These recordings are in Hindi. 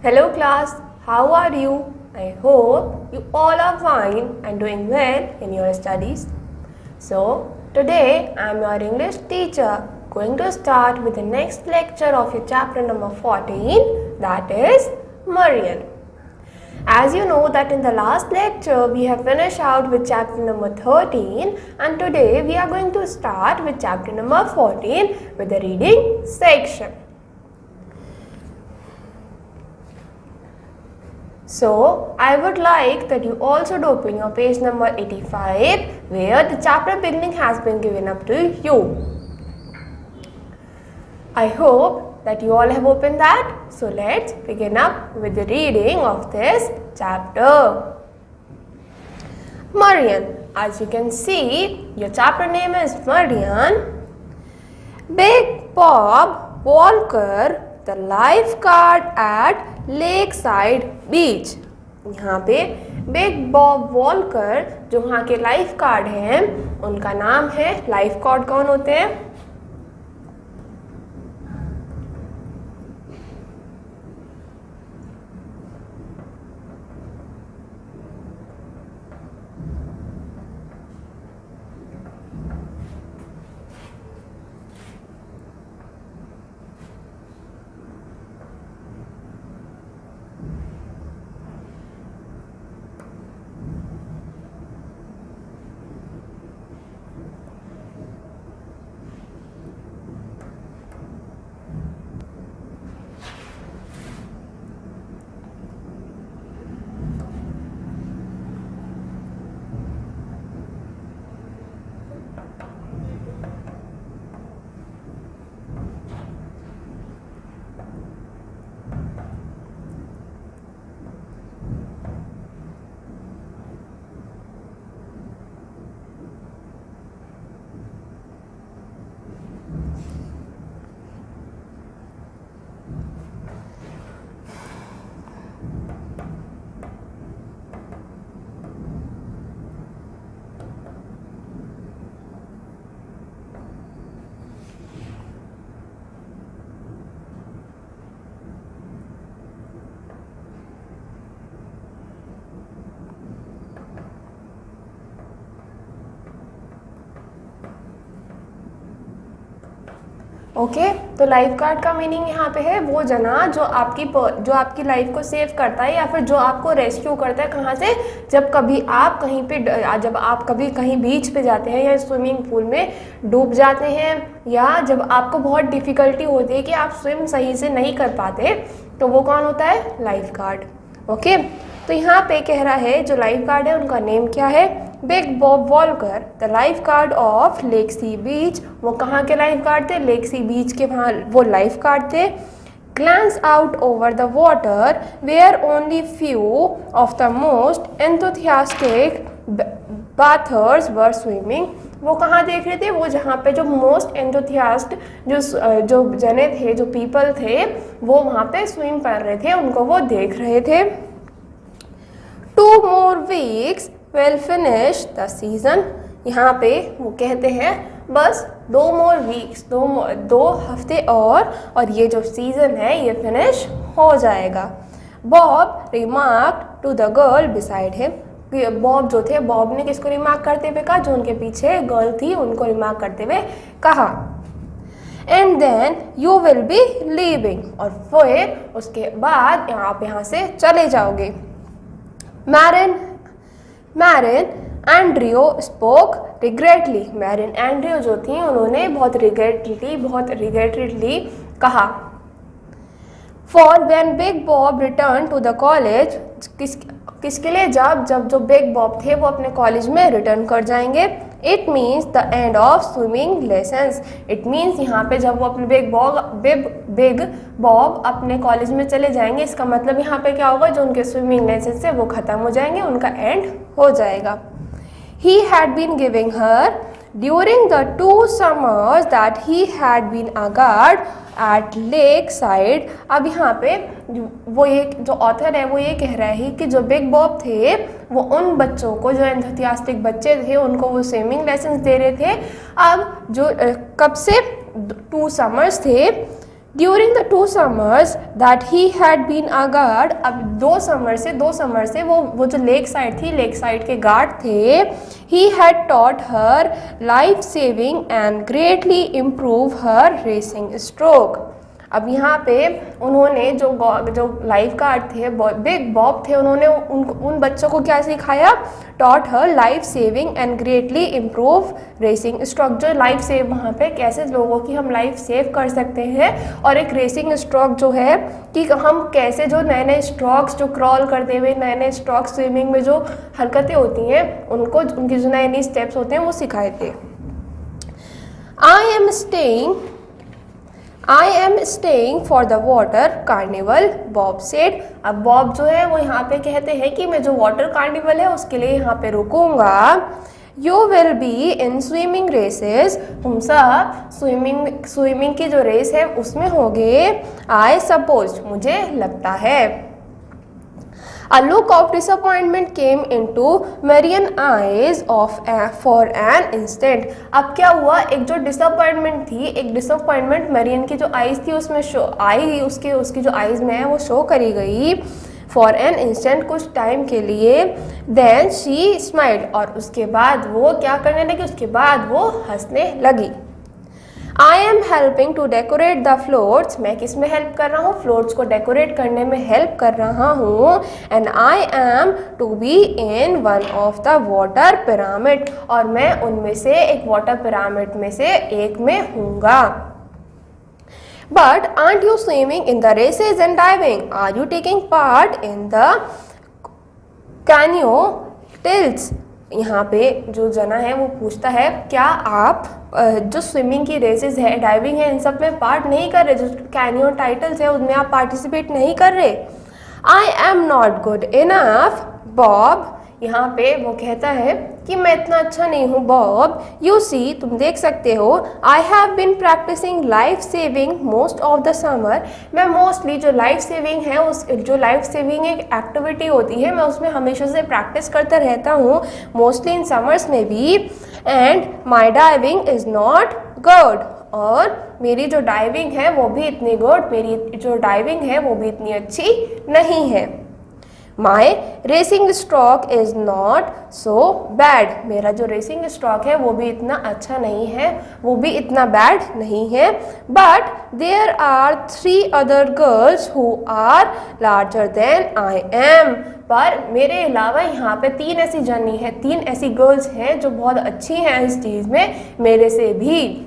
Hello class, how are you? I hope you all are fine and doing well in your studies. So, today I am your English teacher going to start with the next lecture of your chapter number 14, that is Marian. As you know that in the last lecture we have finished out with chapter number 13 and today we are going to start with chapter number 14 with the reading section. So, I would like that you also do open your page number 85 where the chapter beginning has been given up to you. I hope that you all have opened that. So, let's begin up with the reading of this chapter. Marian. As you can see, your chapter name is Marian. Big Bob Walker, the lifeguard at Lakeside Beach. यहाँ पे बिग बॉब वॉलकर जो वहाँ के लाइफ गार्ड हैं उनका नाम है, लाइफ गार्ड कौन होते हैं? ओके तो लाइफ गार्ड का मीनिंग यहाँ पे है वो जना जो आपकी लाइफ को सेव करता है या फिर जो आपको रेस्क्यू करता है। कहाँ से? जब आप कभी कहीं बीच पे जाते हैं या स्विमिंग पूल में डूब जाते हैं या जब आपको बहुत डिफ़िकल्टी होती है कि आप स्विम सही से नहीं कर पाते तो वो कौन होता है? Life guard. ओके तो यहाँ पे कह रहा है जो लाइफ गार्ड है उनका नेम क्या है? Big Bob Walker, the lifeguard of Lexie Beach. वो कहाँ के लाइफ गार्ड थे? लेक्सी बीच के वहाँ वो लाइफ गार्ड थे। Glance out over the water where only few of the most enthusiastic bathers were swimming. वो कहाँ देख रहे थे? वो जहाँ पे जो मोस्ट एंथुसियास्ट जो जने थे, जो पीपल थे, वो वहाँ पे स्विम कर रहे थे, उनको वो देख रहे थे। 2 more weeks will finish the season। यहाँ पे वो कहते हैं बस 2 more weeks, 2 हफ्ते और ये जो सीज़न है ये फिनिश हो जाएगा। Bob remark to the girl beside him. Bob जो थे, बॉब ने किसको रिमार्क करते हुए कहा? जो उनके पीछे गर्ल थी उनको रिमार्क करते हुए कहा। And then you will be leaving, और फिर उसके बाद आप यहाँ से चले जाओगे। Marian Andrews spoke regretfully. Marian Andrews जो थी उन्होंने बहुत रिग्रेटेडली कहा। For when big Bob return to the college, किसके लिए? जब जो बिग बॉब थे वो अपने कॉलेज में रिटर्न कर जाएंगे। It means the end of swimming lessons. It means यहाँ पे जब वो अपने बिग बॉब अपने कॉलेज में चले जाएंगे, इसका मतलब यहाँ पे क्या होगा? जो उनके स्विमिंग लेसन्स है वो ख़त्म हो जाएंगे, उनका एंड हो जाएगा। He had been giving her during the 2 summers that he had been a guard at Lakeside। अब यहाँ पे वो ये जो ऑथर है वो ये कह रहा है कि जो बिग बॉब थे वो उन बच्चों को, जो एंथुसियास्टिक बच्चे थे, उनको वो स्विमिंग लेसन्स दे रहे थे। अब जो कब से? 2 summers थे during the 2 summers that he had been a guard, अब 2 समर से वो जो लेक साइड थी, लेक साइड के गार्ड थे, he had taught her life saving and greatly improve her racing stroke. अब यहाँ पे उन्होंने जो लाइफ गार्ड थे, बिग बॉब थे, उन्होंने उन बच्चों को क्या सिखाया? Taught her life saving and greatly improve racing stroke. जो लाइफ सेव, वहाँ पे कैसे लोगों की हम लाइफ सेव कर सकते हैं, और एक रेसिंग स्ट्रोक जो है कि हम कैसे जो नए नए स्ट्रोक्स, जो क्रॉल करते हुए नए नए स्ट्रोक, स्विमिंग में जो हरकतें होती हैं उनको, उनकी जो नए नए स्टेप्स होते हैं वो सिखाए थे। I am staying for the water carnival, Bob said। अब बॉब जो है वो यहाँ पे कहते हैं कि मैं जो वाटर कार्निवल है उसके लिए यहाँ पे रुकूंगा। You will be in swimming races, तुम सब स्विमिंग की जो रेस है उसमें होगे। I suppose, मुझे लगता है। A look of disappointment came into Marian's eyes for an instant। अब क्या हुआ, एक जो डिसअपॉइंटमेंट मैरियन की जो आईज थी उसमें शो आई, उसकी जो आईज में है वो शो करी गई। फॉर एन इंस्टेंट, कुछ टाइम के लिए। देन शी स्माइल्ड, और उसके बाद वो क्या करने लगी, उसके बाद वो हंसने लगी। I am helping to decorate the floats, मैं किस में हेल्प कर रहा हूँ? फ्लोट्स को डेकोरेट करने में हेल्प कर रहा हूँ। And I am to be in one of the water pyramid, और मैं उनमें से एक वाटर पिरामिड में से एक में हूँगा। But aren't you swimming in the races and diving? Are you taking part in the canoe tilts? यहाँ पे जो जना है वो पूछता है, क्या आप जो स्विमिंग की रेसेस है, डाइविंग है, इन सब में पार्ट नहीं कर रहे? जो कैनियो टाइटल्स है उनमें आप पार्टिसिपेट नहीं कर रहे? I am not good enough Bob, यहाँ पे वो कहता है कि मैं इतना अच्छा नहीं हूँ बॉब। यू सी, तुम देख सकते हो, I have been practising life saving most of the summer, मैं मोस्टली जो लाइफ सेविंग है, जो लाइफ सेविंग एक एक्टिविटी होती है, मैं उसमें हमेशा से प्रैक्टिस करता रहता हूँ, मोस्टली इन समर्स में भी। And my diving is not good, और मेरी जो डाइविंग है वो भी इतनी गुड, मेरी जो डाइविंग है वो भी इतनी अच्छी नहीं है। My racing stroke is not so bad, मेरा जो रेसिंग स्ट्रोक है वो भी इतना अच्छा नहीं है, वो भी इतना बैड नहीं है। But there are 3 other girls who are larger than I am, पर मेरे अलावा यहाँ पे 3 ऐसी जनी है, 3 ऐसी गर्ल्स हैं जो बहुत अच्छी हैं इस चीज़ में मेरे से भी।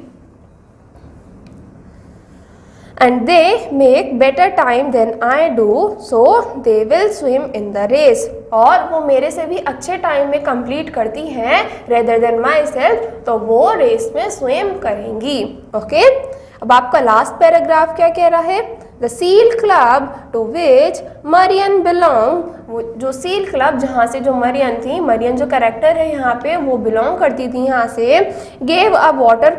And they make better time than I do, so they will swim in the race, और वो मेरे से भी अच्छे टाइम में कंप्लीट करती हैं rather than myself, तो वो रेस में स्विम करेंगी। ओके, अब आपका लास्ट पैराग्राफ क्या कह रहा है? The seal club to which Marian belong, वो जो सील क्लब जहाँ से जो मरियन थी, मरियन जो कैरेक्टर है यहाँ पे वो बिलोंग करती थी यहाँ से, gave a water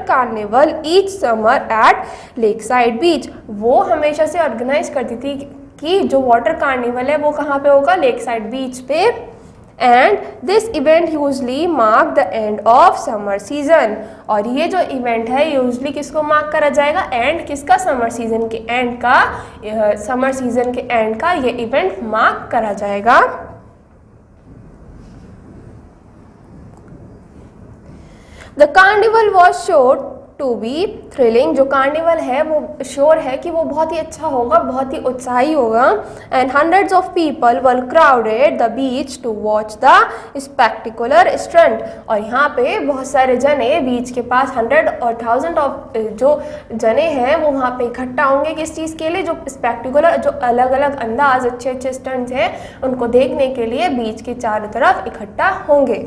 carnival each summer at Lakeside Beach, वो हमेशा से ऑर्गेनाइज करती थी कि जो वाटर कार्निवल है वो कहाँ पे होगा? लेक साइड बीच पे। And this event usually mark the end of summer season, और ये जो इवेंट है यूजली किसको मार्क करा जाएगा? एंड किसका? समर सीजन के एंड का, समर सीजन के एंड का ये इवेंट मार्क करा जाएगा। The carnival was sure to be thrilling, जो कार्निवल है वो श्योर है कि वो बहुत ही अच्छा होगा, बहुत ही उत्साही होगा। And hundreds of people were crowded the beach to watch the spectacular stunt, और यहाँ पे बहुत सारे जने बीच के पास 100 और 1000 ऑफ जो जने हैं वो वहाँ पे इकट्ठा होंगे। किस चीज़ के लिए? जो स्पेक्टिकुलर, जो अलग अलग अंदाज, अच्छे अच्छे स्टंट्स हैं उनको देखने के लिए बीच के चारों तरफ इकट्ठा होंगे।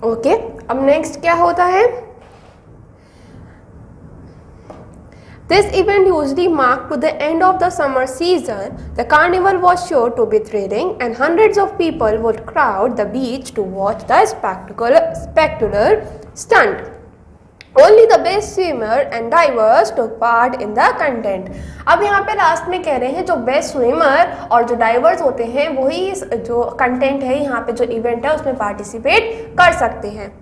ओके, अब नेक्स्ट क्या होता है? This event usually marked to the end of the summer season. The carnival was sure to be thrilling, and hundreds of people would crowd the beach to watch the spectacular stunt. Only the best swimmer and divers took part in the content. अब यहाँ पे लास्ट में कह रहे हैं जो बेस्ट स्विमर और जो डाइवर्स होते हैं वही जो कंटेंट है, यहाँ पे जो इवेंट है उसमें पार्टिसिपेट कर सकते हैं।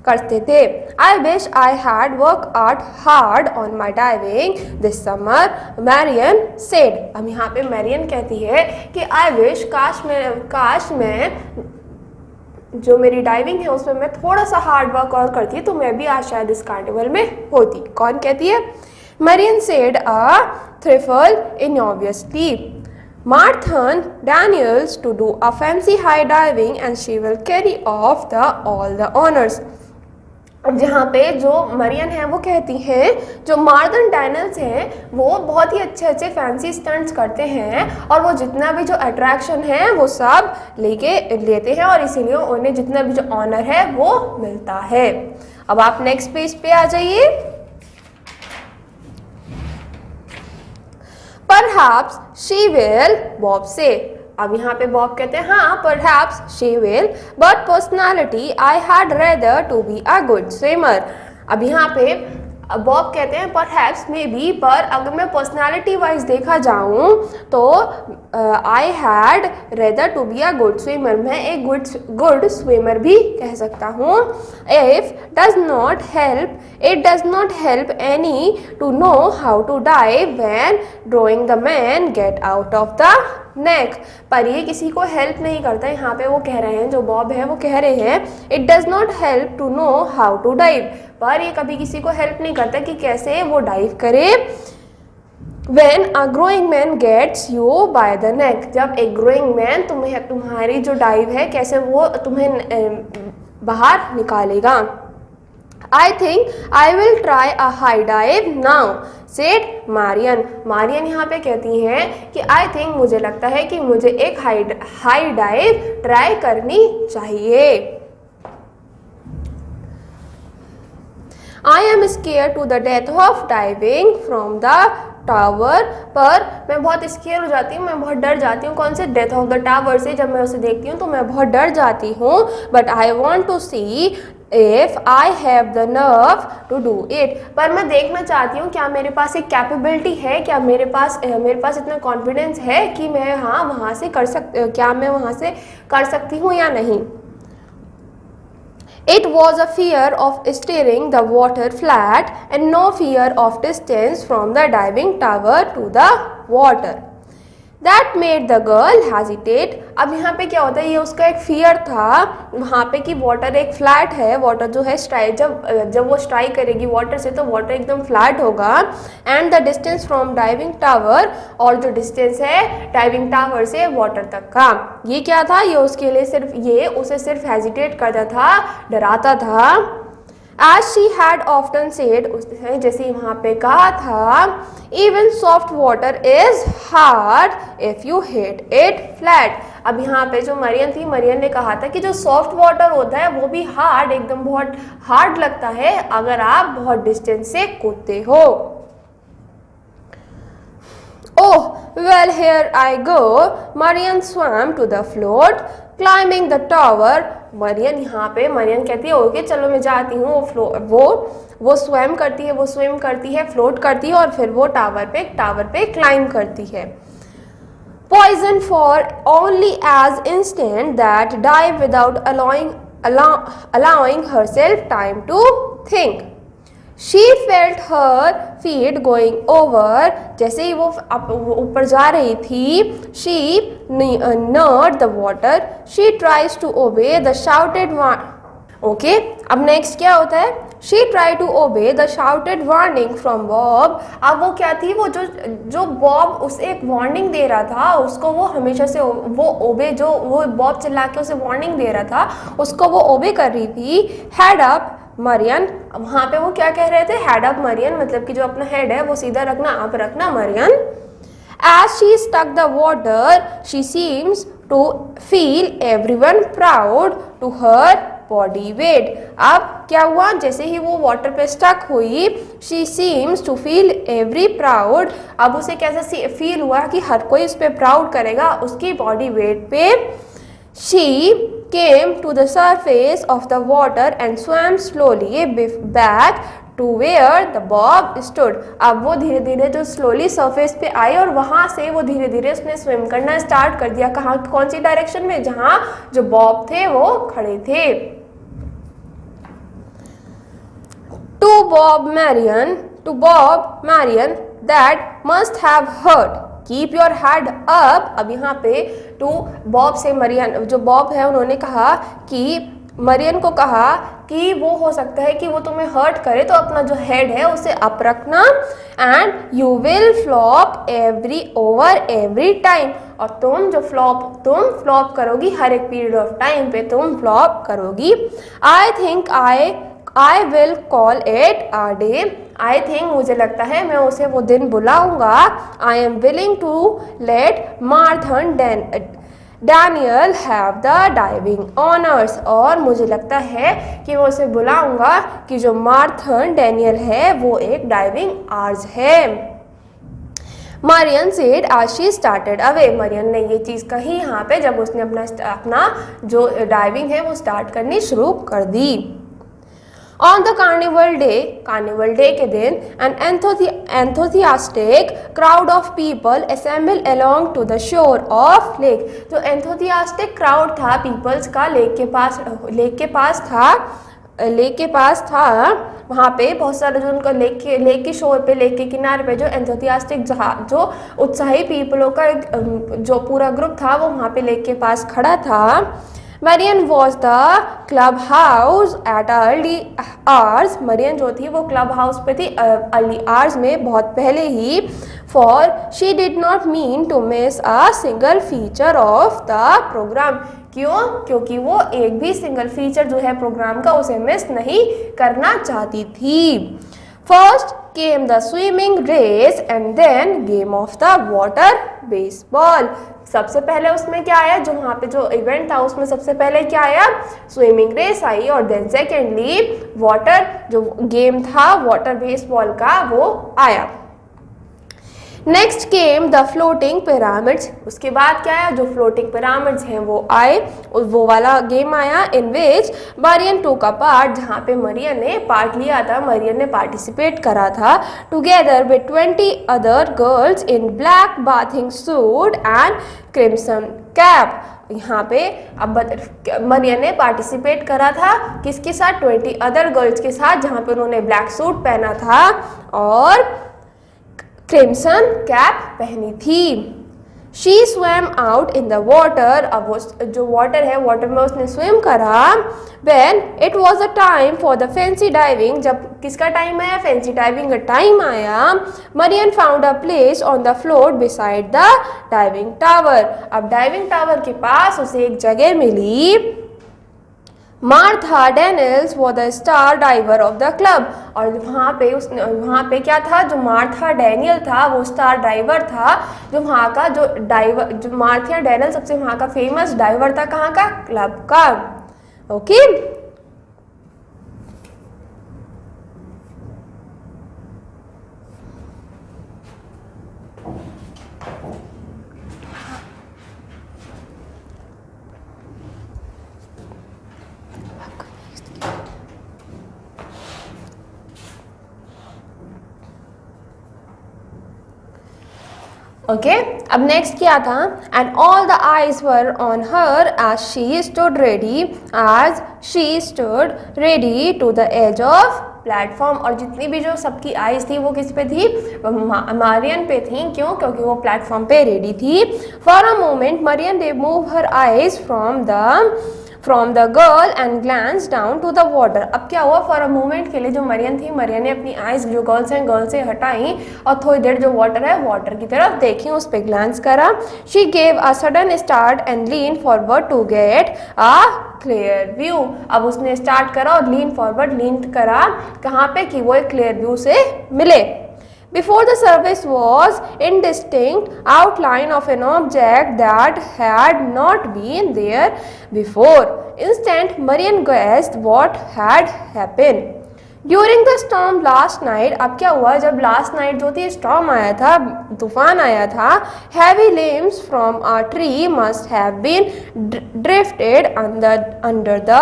करते थे। I wish I had work out hard on my diving this summer, Marian said. अब यहाँ पे मैरियन कहती है कि आई विश, काश मैं जो मेरी डाइविंग है उसमें मैं थोड़ा सा हार्ड वर्क और करती तो मैं भी आज शायद इस कार्निवल में होती। कौन कहती है? Marian said a trifle enviously Marthan Daniels to do a fancy high diving and she will carry off all the honors। अब यहाँ पे जो मरियन है वो कहती हैं जो मार्दन डैनियल्स हैं वो बहुत ही अच्छे अच्छे फैंसी स्टंट्स करते हैं और वो जितना भी जो अट्रैक्शन है वो सब लेते हैं और इसीलिए उन्हें जितना भी जो ऑनर है वो मिलता है। अब आप नेक्स्ट पेज पे आ जाइए। Perhaps she will, Bob say। अब यहाँ पे बॉब कहते हैं हाँ perhaps she will, but personality I had rather to be a good swimmer। अब यहाँ पे बॉब कहते हैं परहैप्स मे बी, पर अगर मैं पर्सनालिटी वाइज देखा जाऊँ तो I had rather to be a good swimmer, मैं एक गुड स्विमर भी कह सकता हूँ। If it does not help any to know how to dive when drowning the man get out of the neck. पर ये किसी को हेल्प नहीं करता। यहाँ पे वो कह रहे हैं, जो बॉब है वो कह रहे हैं it does not help to know how to dive, पर ये कभी किसी को हेल्प नहीं करता कि कैसे वो डाइव करे। When a growing man gets you by the neck, जब एक growing man तुम्हारी जो डाइव है कैसे वो तुम्हें बाहर निकालेगा। I think I will try a high dive now, said Marian। Marian यहाँ पे कहती हैं कि I think, मुझे लगता है कि मुझे एक हाई डाइव ट्राई करनी चाहिए। I am scared to the death of diving from the tower, पर मैं बहुत स्केयर हो जाती हूँ, मैं बहुत डर जाती हूँ। कौन से? डेथ ऑफ द टावर से। जब मैं उसे देखती हूँ तो मैं बहुत डर जाती हूँ। But I want to see if I have the nerve to do it, पर मैं देखना चाहती हूँ क्या मेरे पास एक कैपेबिलिटी है, क्या मेरे पास इतना कॉन्फिडेंस है कि मैं वहाँ से कर सकती हूँ या नहीं। It was a fear of steering the water flat and no fear of distance from the diving tower to the water. That made the girl hesitate। अब यहाँ पे क्या होता है, ये उसका एक फियर था वहाँ पे कि वाटर एक फ्लैट है, वाटर जो है जब वो स्ट्राइक करेगी वाटर से तो वाटर एकदम फ्लैट होगा। And the distance from diving tower, और जो डिस्टेंस है डाइविंग टावर से वाटर तक का, ये क्या था, ये उसके लिए उसे सिर्फ हेजिटेट करता था, डराता था। As she had often said, उसने जैसे वहाँ पे कहा था, even soft water is hard if you hit it flat। अब यहाँ पे जो मरियन ने कहा था कि जो सॉफ्ट वाटर होता है वो भी एकदम बहुत हार्ड लगता है अगर आप बहुत डिस्टेंस से कूदते हो। Oh, well, here I go। Marian swam to the float, climbing the tower। Marion कहती है ओके चलो मैं जाती हूँ। वो स्विम करती है, फ्लोट करती है और फिर वो टावर पे क्लाइंब करती है। Poison for only as instant that dive without allowing herself time to think। She felt her feet going over। जैसे ही वो ऊपर जा रही थी, she neared the water। She tries to obey the shouted okay अब नेक्स्ट क्या होता है, she tried to obey the shouted warning from Bob। अब वो क्या थी, वो जो बॉब उसे एक वार्निंग दे रहा था उसको, वो हमेशा से वो बॉब चिल्ला के उसे वार्निंग दे रहा था उसको वो ओबे कर रही थी। हेड अप मरियन, वहाँ पे वो क्या कह रहे थे, हेड अप मरियन, मतलब कि जो अपना हेड है वो सीधा रखना, आप रखना Marion. As she struck the water, she seems to feel everyone proud to her body weight। अब क्या हुआ, जैसे ही वो वाटर पे स्टक हुई, she seems to feel every proud। अब उसे कैसे फील हुआ कि हर कोई उस पर प्राउड करेगा उसकी बॉडी वेट पे। She came to the surface of the water and swam slowly back to where the Bob stood। अब वो धीरे धीरे जो स्लोली सरफेस पे आई और वहाँ से वो धीरे धीरे उसने स्विम करना स्टार्ट कर दिया। कौन सी डायरेक्शन में, जहाँ जो बॉब थे वो खड़े थे। to Bob Marion that must have hurt. Keep your head up. अब यहाँ पे टू बॉब से मरियन, जो बॉब है उन्होंने कहा कि मरियन को कहा कि वो हो सकता है कि वो तुम्हें हर्ट करे, तो अपना जो हेड है उसे अप रखना. And you will flop every time. और तुम फ्लॉप करोगी हर एक पीरियड ऑफ टाइम पे तुम फ्लॉप करोगी. I think I will call it a day. I think मुझे लगता है मैं उसे वो दिन बुलाऊंगा. I am willing to let Marthan Daniels have the diving honours. और मुझे लगता है कि मैं उसे बुलाऊंगा कि जो मार्थन डैनियल है वो एक डाइविंग आर्ज है. Marion said as she started away. Marion ने ये चीज़ कही यहाँ पे जब उसने अपना जो डाइविंग है वो स्टार्ट करनी शुरू कर दी. On the carnival day के दिन an enthusiastic crowd of people assembled along to the shore of lake. जो enthusiastic crowd था peoples का लेक के पास था वहाँ पे बहुत सारे जो उनका लेक के शोर पे, लेक के किनारे पे जो एंथुसियास्टिक जो उत्साही पीपलों का जो पूरा ग्रुप था वो वहाँ पे लेक के पास खड़ा था. Marion was the club house at early hours. Marion जो थी वो क्लब हाउस पे थी अर्ली आवर्स में, बहुत पहले ही. For she did not mean to miss a single feature of the programme. क्यों? क्योंकि वो एक भी सिंगल फीचर जो है प्रोग्राम का उसे मिस नहीं करना चाहती थी. First came the swimming race and then game of the water baseball. सबसे पहले उसमें क्या आया, जो वहाँ पे जो इवेंट था उसमें सबसे पहले क्या आया, स्विमिंग रेस आई. और देन सेकेंडली वाटर जो गेम था वाटर बेसबॉल का वो आया. Next came the floating pyramids. उसके बाद क्या आया, जो फ्लोटिंग पिरामिड्स हैं वो आए, वो वाला गेम आया. इन विच मरियन टूक अ पार्ट. जहाँ पे मरियन ने पार्ट लिया था, मरियन ने पार्टिसिपेट करा था. Together with 20 other girls in black bathing suit and crimson cap. यहाँ पे अब मरियन ने पार्टिसिपेट करा था किसके साथ, 20 अदर गर्ल्स के साथ, जहाँ पे उन्होंने ब्लैक सूट पहना था और क्रिम्सन कैप पहनी थी. She swim out in the water. अब वो जो वाटर है वाटर में उसने स्विम करा. When it was a time for the fancy diving. जब किसका टाइम आया, फैंसी डाइविंग का टाइम आया. Marian found a place on the floor beside the diving tower. अब डाइविंग टावर के पास उसे एक जगह मिली. Martha Daniels was the star diver of the club. और वहाँ पे क्या था, जो मार्था डैनियल था वो स्टार डाइवर था. जो वहाँ का जो मार्था डैनियल सबसे वहाँ का फेमस डाइवर था, कहाँ का, क्लब का. Okay okay. अब नेक्स्ट क्या था, and all the eyes were on her as she stood ready to the edge of platform. और जितनी भी जो सबकी आईज थी वो किस पे थी, मरियन पे थी. क्यों? क्योंकि वो प्लेटफॉर्म पे रेडी थी. For a moment Marian remove her eyes from the girl and glance down to the water. अब क्या हुआ, फॉर अ मोमेंट के लिए जो मरियन थी, मरियन ने अपनी आइज जो गर्ल से हटाई और थोड़ी देर जो वाटर है वाटर की तरफ देखी, उस पर ग्लैंस करा. She gave a sudden start and lean forward to get a clear view. अब उसने स्टार्ट करा और लीन करा कहाँ पे, कि वो एक क्लियर व्यू से मिले. Before the surface was indistinct outline of an object that had not been there before. Instant, Marian guessed what had happened. During the storm last night. अब क्या हुआ, जब लास्ट नाइट जो थी स्टॉर्म आया था, तूफान आया था. Heavy limbs from a tree must have been drifted under the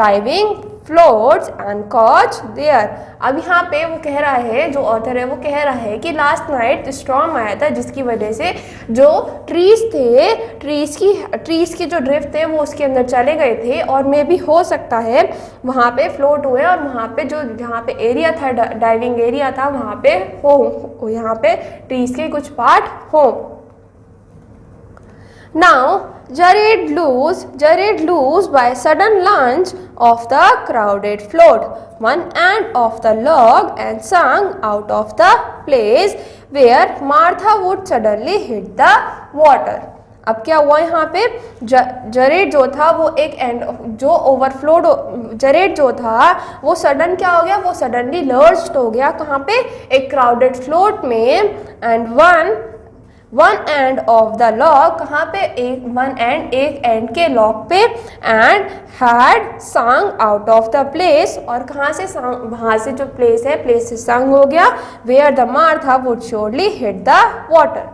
diving floats and caught there। अब यहाँ पे वो कह रहा है, जो ऑथर है वो कह रहा है कि लास्ट नाइट स्टॉर्म आया था जिसकी वजह से जो ट्रीज थे, ट्रीज की जो ड्रिफ्ट थे वो उसके अंदर चले गए थे और मे भी हो सकता है वहाँ पे फ्लोट हुए और वहाँ पे जो जहाँ पे एरिया था, डाइविंग एरिया था, वहाँ पे हो यहाँ पे ट्रीज के कुछ पार्ट हो। Now Jared lose by sudden lunge of the crowded float, one end of the log and sung out of the place where Martha would suddenly hit the water। अब क्या हुआ यहाँ पे, जरेड जो था वो एक एंड जो ओवरफ्लोड, जरेड जो था वो सडन क्या हो गया, वो सडनली लर्ज्ड हो गया कहाँ पे, एक क्राउडेड फ्लोट में, and one end of the lock, कहाँ पे, एक एंड के लॉक पे, एंड हैड संग आउट ऑफ द प्लेस, और कहाँ से, वहाँ से जो प्लेस है, प्लेस से संग हो गया, where the Martha would surely hit the water.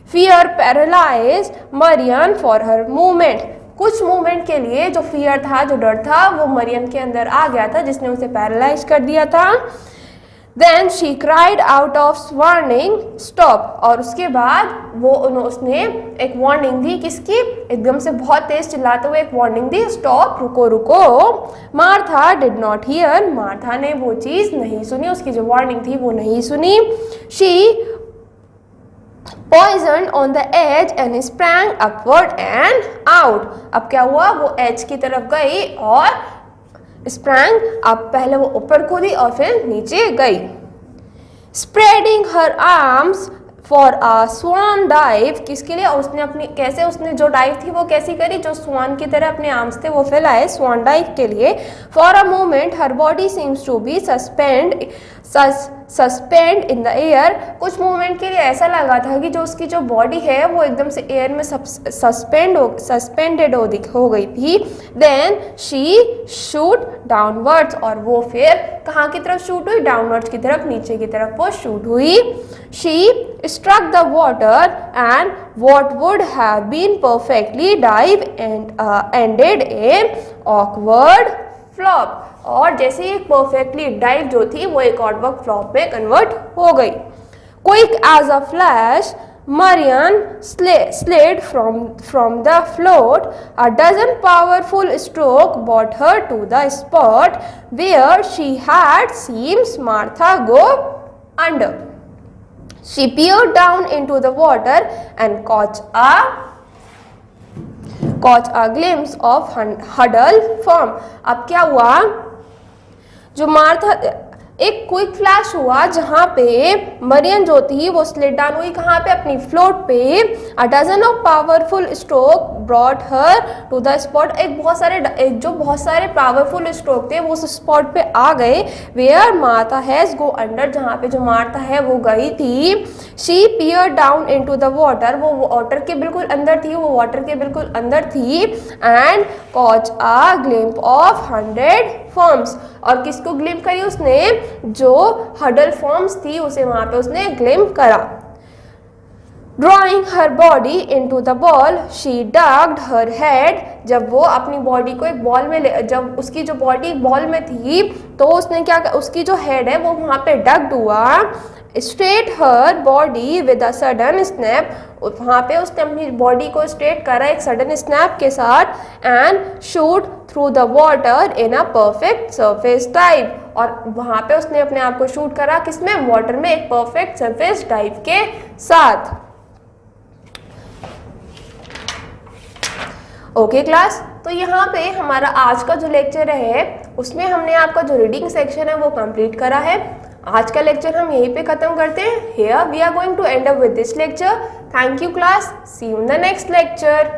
Fear paralyse Marian for her movement, कुछ मूवमेंट के लिए जो फियर था, जो डर था, वो मरियम के अंदर आ गया था जिसने उसे पैरालाइज कर दिया था। Then she cried out of warning, stop, और उसके बाद उसने एक वार्निंग दी, किसकी, एकदम से बहुत तेज चिल्लाते हुए एक वार्निंग दी, स्टॉप, रुको रुको। Martha did not here, Martha ने वो चीज़ नहीं सुनी, उसकी जो वार्निंग थी वो नहीं सुनी। She poisoned on the edge and sprang upward and out। अब क्या हुआ, वो एज की तरफ गई और स्प्रैंग, अब पहले वो ऊपर कूदी और फिर नीचे गई। Spreading her arms for a swan dive, किसके लिए, उसने अपनी, कैसे उसने जो डाइव थी वो कैसी करी, जो स्वान की तरह अपने आर्म्स थे वो फैलाए स्वान डाइव के लिए। For a moment her body seems to be suspend in the air, कुछ मोमेंट के लिए ऐसा लगा था कि जो उसकी जो बॉडी है वो एकदम से एयर में सस्पेंडेड हो गई थी। देन शी शूट डाउनवर्ड्स, और वो फिर कहाँ की तरफ शूट हुई, डाउनवर्ड्स की तरफ, नीचे की तरफ वो शूट हुई। She struck the water and what would have been perfectly dive and ended in awkward flop, और जैसे एक परफेक्टली डाइव जो थी वो एक ऑकवर्ड फ्लॉप में कन्वर्ट हो गई। Quick as a flash Marian slid from the float. A dozen powerful strokes brought her to the spot where she had seen Martha go under. She peered down into the water and caught a glimpse of huddled form। अब क्या हुआ, जो मार्था, एक क्विक फ्लैश हुआ जहाँ पे मरियम जो थी वो स्लिड डाउन हुई, कहाँ पे, अपनी फ्लोट पे। A dozen of powerful stroke brought her to the spot, जो बहुत सारे पावरफुल स्ट्रोक थे वो उस स्पॉट पे आ गए, where Martha has go under, जहाँ पे जो मार्था है वो गई थी। She peer down into the water, वो वाटर के बिल्कुल अंदर थी, and caught a glimpse of 100 forms, और किसको ग्लिम्प करी उसने, जो हडल फॉर्म्स थी उसे वहां पे उसने ग्लिम्प करा। Drawing her body into the ball she डग्ड her head, जब वो अपनी बॉडी को एक बॉल में जब उसकी जो बॉडी बॉल में थी तो उसने क्या, उसकी जो हेड है वो वहां पे डग्ड हुआ। Straight her body with a sudden snap, वहाँ पे उसने अपनी बॉडी को स्ट्रेट करा एक सडन स्नैप के साथ, and shoot through the water in a perfect surface dive, और वहाँ पे उसने अपने आप को शूट करा किसमें, वाटर में, एक परफेक्ट सरफेस डाइव के साथ। ओके क्लास, तो यहाँ पे हमारा आज का जो लेक्चर है उसमें हमने आपका जो रीडिंग सेक्शन है वो कंप्लीट करा है। आज का लेक्चर हम यहीं पे खत्म करते हैं। Here we are going to end up with this lecture. Thank you class, see you in the next lecture.